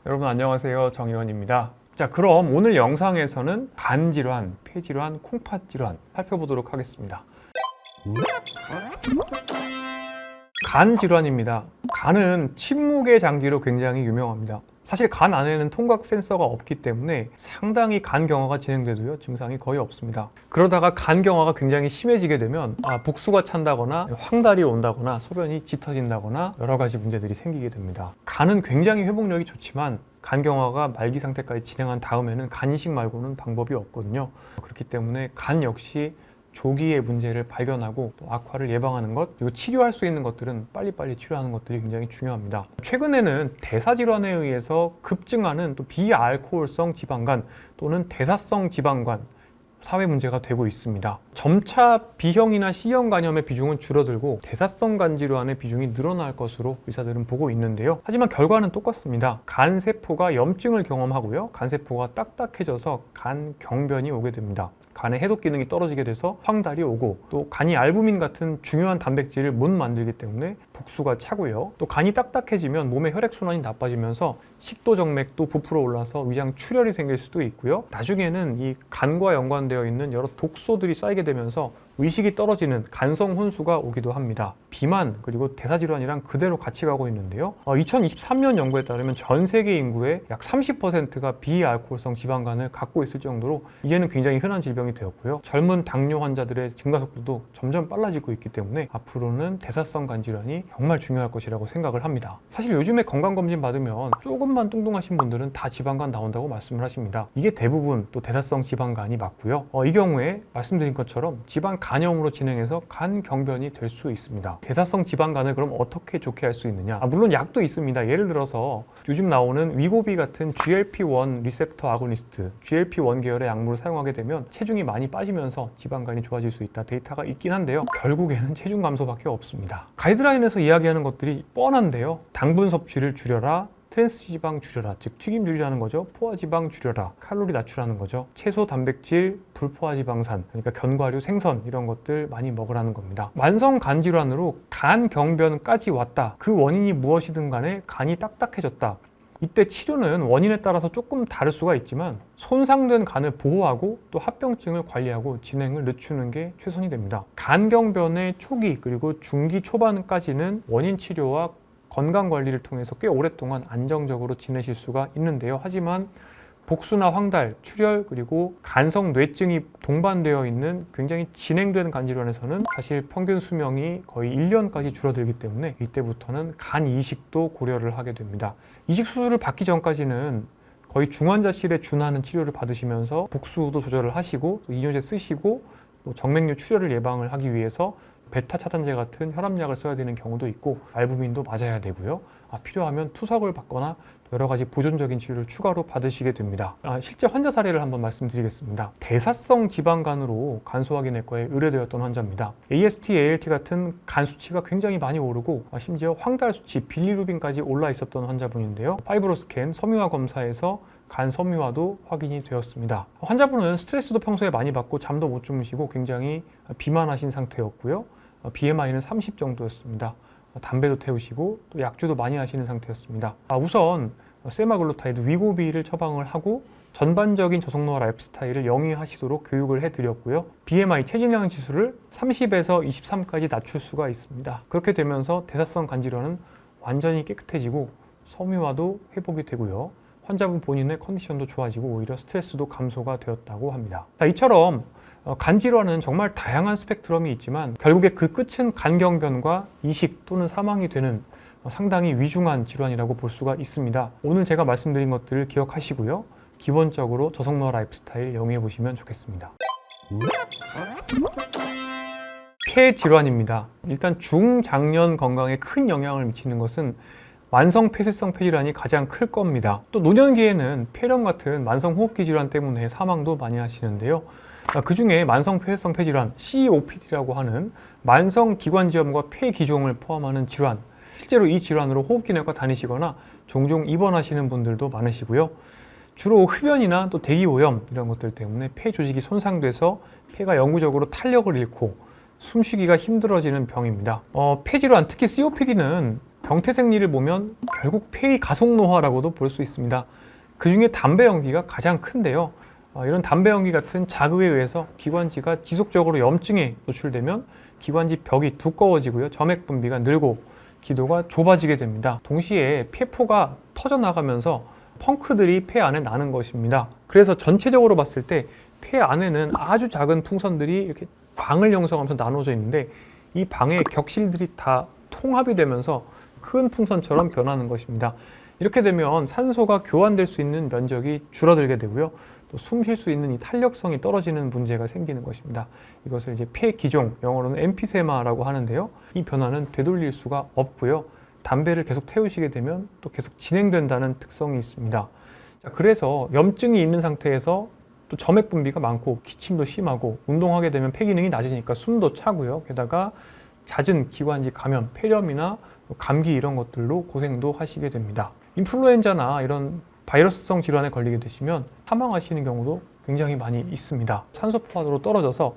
여러분 안녕하세요. 정의원입니다. 자, 그럼 오늘 영상에서는 간질환, 폐질환, 콩팥질환 살펴보도록 하겠습니다. 간 질환입니다. 간은 침묵의 장기로 굉장히 유명합니다. 사실 간 안에는 통각 센서가 없기 때문에 상당히 간 경화가 진행돼도요 증상이 거의 없습니다. 그러다가 간 경화가 굉장히 심해지게 되면 복수가 찬다거나 황달이 온다거나 소변이 짙어진다거나 여러 가지 문제들이 생기게 됩니다. 간은 굉장히 회복력이 좋지만 간 경화가 말기 상태까지 진행한 다음에는 간 이식 말고는 방법이 없거든요. 그렇기 때문에 간 역시 조기에 문제를 발견하고 또 악화를 예방하는 것, 그리고 치료할 수 있는 것들은 빨리빨리 치료하는 것들이 굉장히 중요합니다. 최근에는 대사질환에 의해서 급증하는 또 비알코올성 지방간 또는 대사성 지방간 사회 문제가 되고 있습니다. 점차 B형이나 C형 간염의 비중은 줄어들고 대사성 간 질환의 비중이 늘어날 것으로 의사들은 보고 있는데요. 하지만 결과는 똑같습니다. 간세포가 염증을 경험하고요. 간세포가 딱딱해져서 간 경변이 오게 됩니다. 간의 해독 기능이 떨어지게 돼서 황달이 오고, 또 간이 알부민 같은 중요한 단백질을 못 만들기 때문에 복수가 차고요. 또 간이 딱딱해지면 몸의 혈액순환이 나빠지면서 식도 정맥도 부풀어 올라서 위장 출혈이 생길 수도 있고요. 나중에는 이 간과 연관되어 있는 여러 독소들이 쌓이게 되면서 의식이 떨어지는 간성 혼수가 오기도 합니다. 비만 그리고 대사질환이랑 그대로 같이 가고 있는데요. 2023년 연구에 따르면 전 세계 인구의 약 30%가 비알코올성 지방간을 갖고 있을 정도로 이제는 굉장히 흔한 질병이 되었고요. 젊은 당뇨 환자들의 증가 속도도 점점 빨라지고 있기 때문에 앞으로는 대사성 간 질환이 정말 중요할 것이라고 생각을 합니다. 사실 요즘에 건강검진 받으면 조금만 뚱뚱하신 분들은 다 지방간 나온다고 말씀을 하십니다. 이게 대부분 또 대사성 지방간이 맞고요. 이 경우에 말씀드린 것처럼 지방 간염으로 진행해서 간 경변이 될 수 있습니다. 대사성 지방간을 그럼 어떻게 좋게 할 수 있느냐? 물론 약도 있습니다. 예를 들어서 요즘 나오는 위고비 같은 GLP-1 리셉터 아고니스트, GLP-1 계열의 약물을 사용하게 되면 체중이 많이 빠지면서 지방간이 좋아질 수 있다 데이터가 있긴 한데요. 결국에는 체중 감소밖에 없습니다. 가이드라인에서 이야기하는 것들이 뻔한데요. 당분 섭취를 줄여라, 트랜스지방 줄여라, 즉 튀김 줄이라는 거죠. 포화지방 줄여라, 칼로리 낮추라는 거죠. 채소, 단백질, 불포화지방산, 그러니까 견과류, 생선 이런 것들 많이 먹으라는 겁니다. 만성 간 질환으로 간 경변까지 왔다. 그 원인이 무엇이든 간에 간이 딱딱해졌다. 이때 치료는 원인에 따라서 조금 다를 수가 있지만 손상된 간을 보호하고 또 합병증을 관리하고 진행을 늦추는 게 최선이 됩니다. 간 경변의 초기 그리고 중기 초반까지는 원인 치료와 건강관리를 통해서 꽤 오랫동안 안정적으로 지내실 수가 있는데요. 하지만 복수나 황달, 출혈, 그리고 간성 뇌증이 동반되어 있는 굉장히 진행된 간 질환에서는 사실 평균 수명이 거의 1년까지 줄어들기 때문에 이때부터는 간 이식도 고려를 하게 됩니다. 이식 수술을 받기 전까지는 거의 중환자실에 준하는 치료를 받으시면서 복수도 조절을 하시고 또 이뇨제 쓰시고 또 정맥류 출혈을 예방을 하기 위해서 베타 차단제 같은 혈압약을 써야 되는 경우도 있고 알부민도 맞아야 되고요. 필요하면 투석을 받거나 여러 가지 보존적인 치료를 추가로 받으시게 됩니다. 실제 환자 사례를 한번 말씀드리겠습니다. 대사성 지방간으로 간소화기내과에 의뢰되었던 환자입니다. AST, ALT 같은 간 수치가 굉장히 많이 오르고 심지어 황달 수치, 빌리루빈까지 올라 있었던 환자분인데요. 파이브로스캔, 섬유화 검사에서 간 섬유화도 확인이 되었습니다. 환자분은 스트레스도 평소에 많이 받고 잠도 못 주무시고 굉장히 비만하신 상태였고요. BMI는 30 정도였습니다. 담배도 태우시고 또 약주도 많이 하시는 상태였습니다. 우선 세마글루타이드 위고비를 처방을 하고 전반적인 저속노화 라이프 스타일을 영위하시도록 교육을 해드렸고요. BMI 체질량 지수를 30에서 23까지 낮출 수가 있습니다. 그렇게 되면서 대사성 간 질환은 완전히 깨끗해지고 섬유화도 회복이 되고요. 환자분 본인의 컨디션도 좋아지고 오히려 스트레스도 감소가 되었다고 합니다. 이처럼 간 질환은 정말 다양한 스펙트럼이 있지만 결국에 그 끝은 간경변과 이식 또는 사망이 되는 상당히 위중한 질환이라고 볼 수가 있습니다. 오늘 제가 말씀드린 것들을 기억하시고요. 기본적으로 저속노화 라이프 스타일 영위해 보시면 좋겠습니다. 폐 질환입니다. 일단 중장년 건강에 큰 영향을 미치는 것은 만성 폐쇄성 폐질환이 가장 클 겁니다. 또 노년기에는 폐렴 같은 만성 호흡기 질환 때문에 사망도 많이 하시는데요. 그 중에 만성 폐쇄성 폐질환, COPD라고 하는 만성 기관지염과 폐기종을 포함하는 질환, 실제로 이 질환으로 호흡기내과 다니시거나 종종 입원하시는 분들도 많으시고요. 주로 흡연이나 또 대기오염 이런 것들 때문에 폐 조직이 손상돼서 폐가 영구적으로 탄력을 잃고 숨쉬기가 힘들어지는 병입니다. 폐질환, 특히 COPD는 병태 생리를 보면 결국 폐의 가속 노화라고도 볼 수 있습니다. 그 중에 담배 연기가 가장 큰데요. 이런 담배 연기 같은 자극에 의해서 기관지가 지속적으로 염증에 노출되면 기관지 벽이 두꺼워지고요. 점액 분비가 늘고 기도가 좁아지게 됩니다. 동시에 폐포가 터져나가면서 펑크들이 폐 안에 나는 것입니다. 그래서 전체적으로 봤을 때 폐 안에는 아주 작은 풍선들이 이렇게 방을 형성하면서 나눠져 있는데 이 방의 격실들이 다 통합이 되면서 큰 풍선처럼 변하는 것입니다. 이렇게 되면 산소가 교환될 수 있는 면적이 줄어들게 되고요. 또 숨 쉴 수 있는 이 탄력성이 떨어지는 문제가 생기는 것입니다. 이것을 이제 폐 기종, 영어로는 엠피세마라고 하는데요. 이 변화는 되돌릴 수가 없고요. 담배를 계속 태우시게 되면 또 계속 진행된다는 특성이 있습니다. 자, 그래서 염증이 있는 상태에서 또 점액 분비가 많고 기침도 심하고 운동하게 되면 폐 기능이 낮으니까 숨도 차고요. 게다가 잦은 기관지 감염, 폐렴이나 감기 이런 것들로 고생도 하시게 됩니다. 인플루엔자나 이런 바이러스성 질환에 걸리게 되시면 사망하시는 경우도 굉장히 많이 있습니다. 산소 포화도로 떨어져서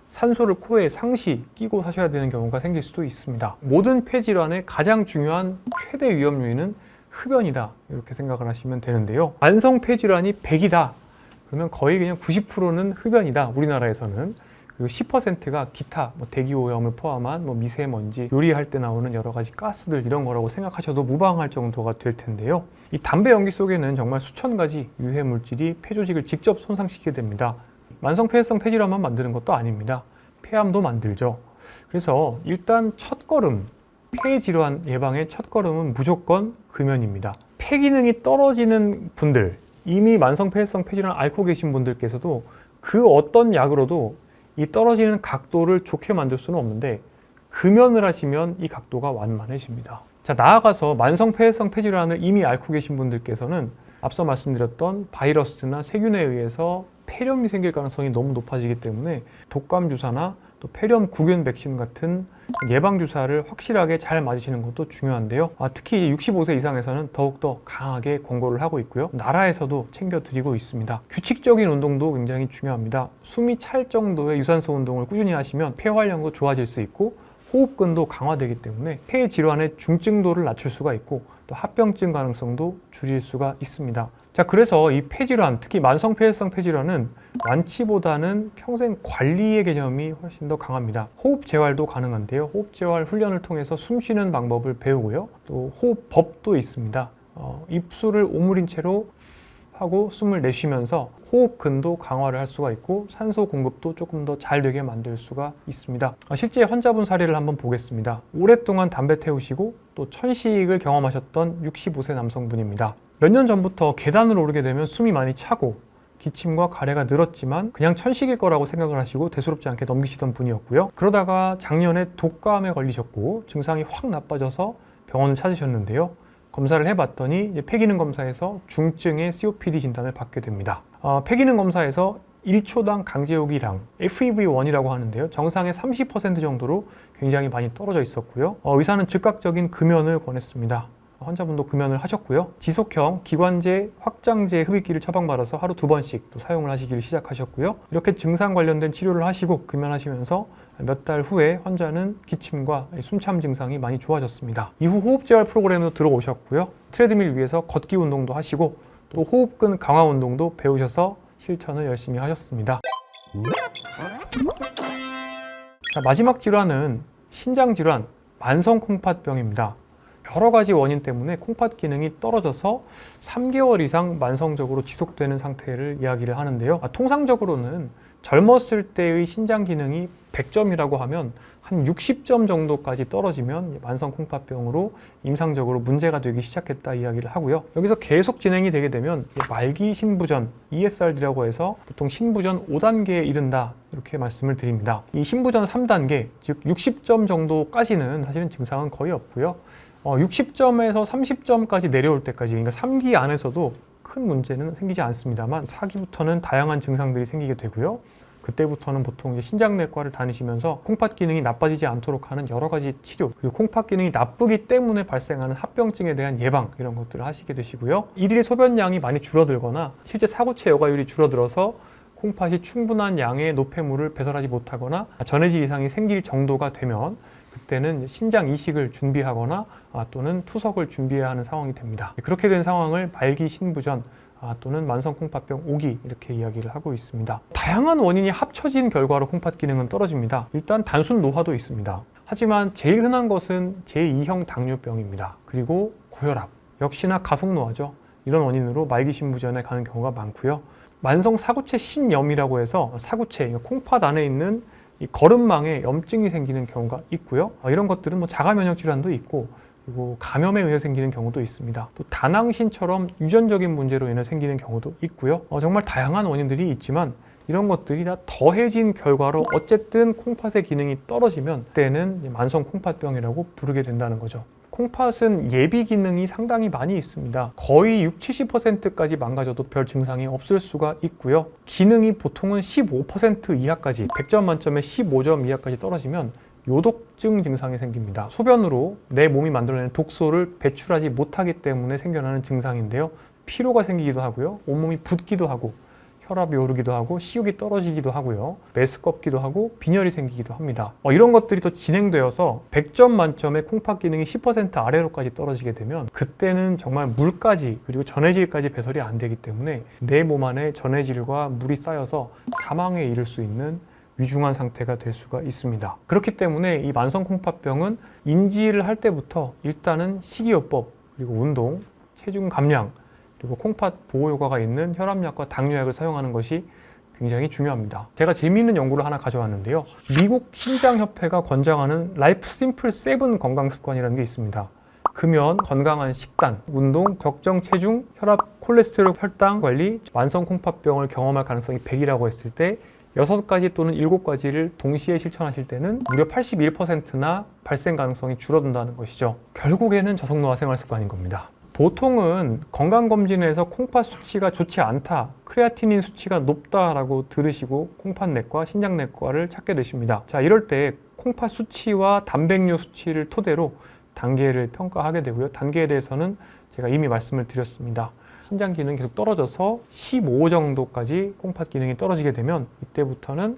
산소를 코에 상시 끼고 사셔야 되는 경우가 생길 수도 있습니다. 모든 폐 질환의 가장 중요한 최대 위험 요인은 흡연이다, 이렇게 생각을 하시면 되는데요. 만성 폐 질환이 100이다 그러면 거의 그냥 90%는 흡연이다, 우리나라에서는. 그리고 10%가 기타, 대기오염을 포함한 미세먼지, 요리할 때 나오는 여러 가지 가스들, 이런 거라고 생각하셔도 무방할 정도가 될 텐데요. 이 담배 연기 속에는 정말 수천 가지 유해 물질이 폐 조직을 직접 손상시키게 됩니다. 만성 폐해성 폐질환만 만드는 것도 아닙니다. 폐암도 만들죠. 그래서 일단 첫걸음, 폐 질환 예방의 첫걸음은 무조건 금연입니다. 폐 기능이 떨어지는 분들, 이미 만성 폐해성 폐질환을 앓고 계신 분들께서도 그 어떤 약으로도 이 떨어지는 각도를 좋게 만들 수는 없는데 금연을 하시면 이 각도가 완만해집니다. 자, 나아가서 만성 폐해성 폐질환을 이미 앓고 계신 분들께서는 앞서 말씀드렸던 바이러스나 세균에 의해서 폐렴이 생길 가능성이 너무 높아지기 때문에 독감 주사나 또 폐렴 구균 백신 같은 예방 주사를 확실하게 잘 맞으시는 것도 중요한데요. 특히 65세 이상에서는 더욱더 강하게 권고를 하고 있고요. 나라에서도 챙겨드리고 있습니다. 규칙적인 운동도 굉장히 중요합니다. 숨이 찰 정도의 유산소 운동을 꾸준히 하시면 폐 활량도 좋아질 수 있고 호흡근도 강화되기 때문에 폐 질환의 중증도를 낮출 수가 있고 또 합병증 가능성도 줄일 수가 있습니다. 자, 그래서 이 폐질환, 특히 만성 폐해성 폐질환은 완치보다는 평생 관리의 개념이 훨씬 더 강합니다. 호흡 재활도 가능한데요. 호흡 재활 훈련을 통해서 숨 쉬는 방법을 배우고요. 또 호흡법도 있습니다. 입술을 오므린 채로 하고 숨을 내쉬면서 호흡근도 강화를 할 수가 있고 산소 공급도 조금 더 잘 되게 만들 수가 있습니다. 실제 환자분 사례를 한번 보겠습니다. 오랫동안 담배 태우시고 또 천식을 경험하셨던 65세 남성분입니다. 몇 년 전부터 계단을 오르게 되면 숨이 많이 차고 기침과 가래가 늘었지만 그냥 천식일 거라고 생각을 하시고 대수롭지 않게 넘기시던 분이었고요. 그러다가 작년에 독감에 걸리셨고 증상이 확 나빠져서 병원을 찾으셨는데요. 검사를 해봤더니 폐기능 검사에서 중증의 COPD 진단을 받게 됩니다. 폐기능 검사에서 1초당 강제호기량 FEV1이라고 하는데요. 정상의 30% 정도로 굉장히 많이 떨어져 있었고요. 의사는 즉각적인 금연을 권했습니다. 환자분도 금연을 하셨고요. 지속형 기관제 확장제 흡입기를 처방받아서 하루 2번씩 또 사용을 하시기를 시작하셨고요. 이렇게 증상 관련된 치료를 하시고 금연하시면서 몇 달 후에 환자는 기침과 숨참 증상이 많이 좋아졌습니다. 이후 호흡재활 프로그램도 들어오셨고요. 트레드밀 위에서 걷기 운동도 하시고 또 호흡근 강화 운동도 배우셔서 실천을 열심히 하셨습니다. 자, 마지막 질환은 신장 질환, 만성 콩팥병입니다. 여러 가지 원인 때문에 콩팥 기능이 떨어져서 3개월 이상 만성적으로 지속되는 상태를 이야기를 하는데요. 통상적으로는 젊었을 때의 신장 기능이 100점이라고 하면 한 60점 정도까지 떨어지면 만성 콩팥병으로 임상적으로 문제가 되기 시작했다 이야기를 하고요. 여기서 계속 진행이 되게 되면 말기 신부전, ESRD라고 해서 보통 신부전 5단계에 이른다 이렇게 말씀을 드립니다. 이 신부전 3단계, 즉 60점 정도까지는 사실은 증상은 거의 없고요. 60점에서 30점까지 내려올 때까지, 그러니까 3기 안에서도 큰 문제는 생기지 않습니다만 4기부터는 다양한 증상들이 생기게 되고요. 그때부터는 보통 이제 신장내과를 다니시면서 콩팥 기능이 나빠지지 않도록 하는 여러 가지 치료, 그리고 콩팥 기능이 나쁘기 때문에 발생하는 합병증에 대한 예방, 이런 것들을 하시게 되시고요. 일일 소변량이 많이 줄어들거나 실제 사고체 여과율이 줄어들어서 콩팥이 충분한 양의 노폐물을 배설하지 못하거나 전해질 이상이 생길 정도가 되면 그때는 신장 이식을 준비하거나 또는 투석을 준비해야 하는 상황이 됩니다. 그렇게 된 상황을 말기 신부전 또는 만성 콩팥병 5기 이렇게 이야기를 하고 있습니다. 다양한 원인이 합쳐진 결과로 콩팥 기능은 떨어집니다. 일단 단순 노화도 있습니다. 하지만 제일 흔한 것은 제2형 당뇨병입니다. 그리고 고혈압, 역시나 가속노화죠. 이런 원인으로 말기 신부전에 가는 경우가 많고요. 만성 사구체 신염이라고 해서 사구체, 콩팥 안에 있는 이 거름망에 염증이 생기는 경우가 있고요. 이런 것들은 자가 면역 질환도 있고, 그리고 감염에 의해 생기는 경우도 있습니다. 또 다낭신처럼 유전적인 문제로 인해 생기는 경우도 있고요. 정말 다양한 원인들이 있지만 이런 것들이 다 더해진 결과로 어쨌든 콩팥의 기능이 떨어지면 그때는 만성 콩팥병이라고 부르게 된다는 거죠. 콩팥은 예비 기능이 상당히 많이 있습니다. 거의 60-70%까지 망가져도 별 증상이 없을 수가 있고요. 기능이 보통은 15% 이하까지, 100점 만점에 15점 이하까지 떨어지면 요독증 증상이 생깁니다. 소변으로 내 몸이 만들어내는 독소를 배출하지 못하기 때문에 생겨나는 증상인데요. 피로가 생기기도 하고요. 온몸이 붓기도 하고, 혈압이 오르기도 하고, 식욕이 떨어지기도 하고요. 메스껍기도 하고, 빈혈이 생기기도 합니다. 이런 것들이 더 진행되어서 100점 만점에 콩팥 기능이 10% 아래로까지 떨어지게 되면 그때는 정말 물까지, 그리고 전해질까지 배설이 안 되기 때문에 내 몸 안에 전해질과 물이 쌓여서 사망에 이를 수 있는 위중한 상태가 될 수가 있습니다. 그렇기 때문에 이 만성 콩팥병은 인지를 할 때부터 일단은 식이요법, 그리고 운동, 체중 감량, 그리고 콩팥 보호 효과가 있는 혈압약과 당뇨약을 사용하는 것이 굉장히 중요합니다. 제가 재미있는 연구를 하나 가져왔는데요. 미국 신장협회가 권장하는 라이프 심플 7 건강습관이라는 게 있습니다. 금연, 건강한 식단, 운동, 적정 체중, 혈압, 콜레스테롤, 혈당 관리, 만성 콩팥병을 경험할 가능성이 100이라고 했을 때 6가지 또는 7가지를 동시에 실천하실 때는 무려 81%나 발생 가능성이 줄어든다는 것이죠. 결국에는 저속노화 생활습관인 겁니다. 보통은 건강검진에서 콩팥 수치가 좋지 않다, 크레아티닌 수치가 높다라고 들으시고 콩팥내과, 신장내과를 찾게 되십니다. 자, 이럴 때 콩팥 수치와 단백뇨 수치를 토대로 단계를 평가하게 되고요. 단계에 대해서는 제가 이미 말씀을 드렸습니다. 신장 기능이 계속 떨어져서 15 정도까지 콩팥 기능이 떨어지게 되면 이때부터는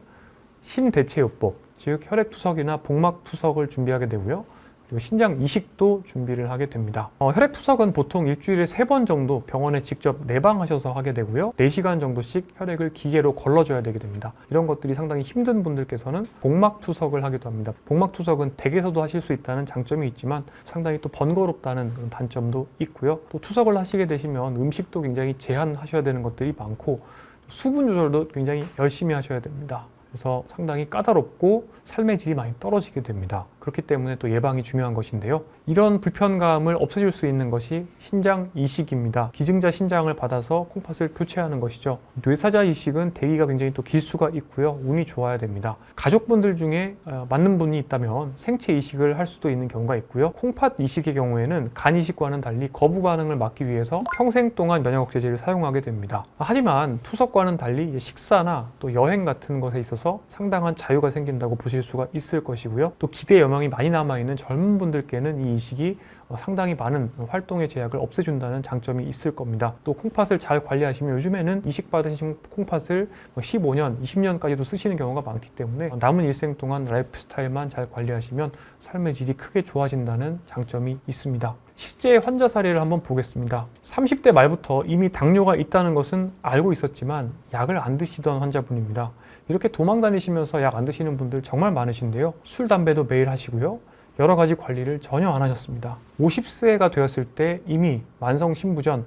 신대체요법, 즉 혈액투석이나 복막투석을 준비하게 되고요. 그리고 신장 이식도 준비를 하게 됩니다. 혈액투석은 보통 일주일에 3번 정도 병원에 직접 내방하셔서 하게 되고요. 4시간 정도씩 혈액을 기계로 걸러줘야 되게 됩니다. 이런 것들이 상당히 힘든 분들께서는 복막투석을 하기도 합니다. 복막투석은 댁에서도 하실 수 있다는 장점이 있지만 상당히 또 번거롭다는 그런 단점도 있고요. 또 투석을 하시게 되시면 음식도 굉장히 제한하셔야 되는 것들이 많고 수분 조절도 굉장히 열심히 하셔야 됩니다. 그래서 상당히 까다롭고 삶의 질이 많이 떨어지게 됩니다. 그렇기 때문에 또 예방이 중요한 것인데요. 이런 불편감을 없애줄 수 있는 것이 신장 이식입니다. 기증자 신장을 받아서 콩팥을 교체하는 것이죠. 뇌사자 이식은 대기가 굉장히 또 길 수가 있고요. 운이 좋아야 됩니다. 가족분들 중에 맞는 분이 있다면 생체 이식을 할 수도 있는 경우가 있고요. 콩팥 이식의 경우에는 간 이식과는 달리 거부 반응을 막기 위해서 평생 동안 면역 억제제를 사용하게 됩니다. 하지만 투석과는 달리 식사나 또 여행 같은 것에 있어서 상당한 자유가 생긴다고 보실 수가 있을 것이고요. 또 기대 여명이 많이 남아있는 젊은 분들께는 이 이식이 상당히 많은 활동의 제약을 없애준다는 장점이 있을 겁니다. 또 콩팥을 잘 관리하시면 요즘에는 이식받으신 콩팥을 15년, 20년까지도 쓰시는 경우가 많기 때문에 남은 일생 동안 라이프 스타일만 잘 관리하시면 삶의 질이 크게 좋아진다는 장점이 있습니다. 실제 환자 사례를 한번 보겠습니다. 30대 말부터 이미 당뇨가 있다는 것은 알고 있었지만 약을 안 드시던 환자분입니다. 이렇게 도망 다니시면서 약 안 드시는 분들 정말 많으신데요. 술, 담배도 매일 하시고요. 여러 가지 관리를 전혀 안 하셨습니다. 50세가 되었을 때 이미 만성 신부전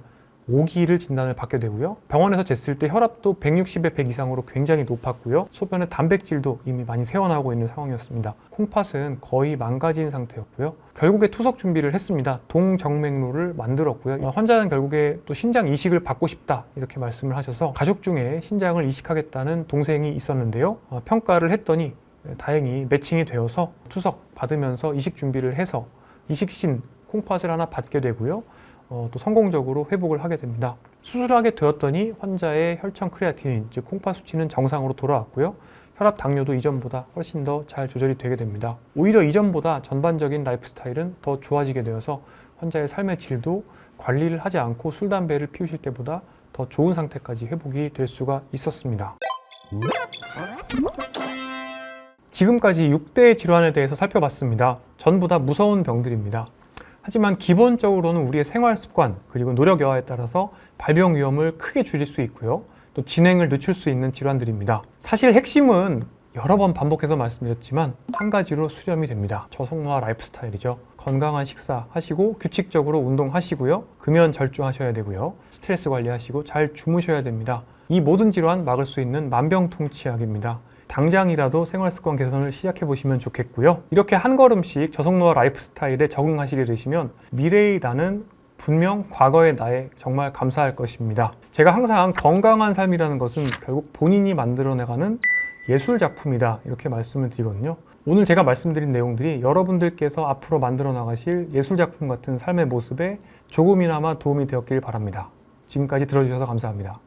5기를 진단을 받게 되고요. 병원에서 쟀을 때 혈압도 160에 100 이상으로 굉장히 높았고요. 소변의 단백질도 이미 많이 새어나오고 있는 상황이었습니다. 콩팥은 거의 망가진 상태였고요. 결국에 투석 준비를 했습니다. 동정맥류를 만들었고요. 환자는 결국에 또 신장 이식을 받고 싶다 이렇게 말씀을 하셔서 가족 중에 신장을 이식하겠다는 동생이 있었는데요. 평가를 했더니 다행히 매칭이 되어서 투석 받으면서 이식 준비를 해서 이식신 콩팥을 하나 받게 되고요. 또 성공적으로 회복을 하게 됩니다. 수술을 하게 되었더니 환자의 혈청 크레아티닌, 즉 콩팥 수치는 정상으로 돌아왔고요. 혈압, 당뇨도 이전보다 훨씬 더 잘 조절이 되게 됩니다. 오히려 이전보다 전반적인 라이프 스타일은 더 좋아지게 되어서 환자의 삶의 질도 관리를 하지 않고 술, 담배를 피우실 때보다 더 좋은 상태까지 회복이 될 수가 있었습니다. 지금까지 6대 질환에 대해서 살펴봤습니다. 전부 다 무서운 병들입니다. 하지만 기본적으로는 우리의 생활 습관 그리고 노력 여하에 따라서 발병 위험을 크게 줄일 수 있고요. 또 진행을 늦출 수 있는 질환들입니다. 사실 핵심은 여러 번 반복해서 말씀드렸지만 한 가지로 수렴이 됩니다. 저속노화 라이프 스타일이죠. 건강한 식사 하시고 규칙적으로 운동하시고요. 금연 절주하셔야 되고요. 스트레스 관리하시고 잘 주무셔야 됩니다. 이 모든 질환 막을 수 있는 만병통치약입니다. 당장이라도 생활습관 개선을 시작해 보시면 좋겠고요. 이렇게 한 걸음씩 저속노화 라이프 스타일에 적응하시게 되시면 미래의 나는 분명 과거의 나에 정말 감사할 것입니다. 제가 항상 건강한 삶이라는 것은 결국 본인이 만들어내가는 예술 작품이다 이렇게 말씀을 드리거든요. 오늘 제가 말씀드린 내용들이 여러분들께서 앞으로 만들어 나가실 예술 작품 같은 삶의 모습에 조금이나마 도움이 되었길 바랍니다. 지금까지 들어주셔서 감사합니다.